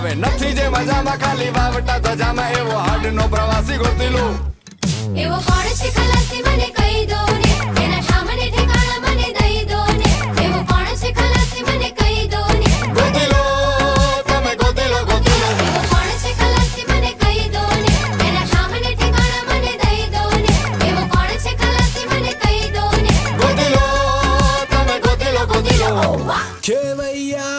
આવે નથી જે મજામાં ખાલી વાવટા ધજામાં એવો હાડનો પ્રવાસી ગોતી લો એવો કોણ છે ખલાસી મને કહી દો ને એના સામને ઠેકાણા મને દઈ દો ને એવો કોણ છે ખલાસી મને કહી દો ને ગોતી લો તમે ગોતી લો એવો કોણ છે ખલાસી મને કહી દો ને એના સામને ઠેકાણા મને દઈ દો ને એવો કોણ છે ખલાસી મને કહી દો ને ગોતી લો તમે ગોતી લો વાહ ખેવૈયા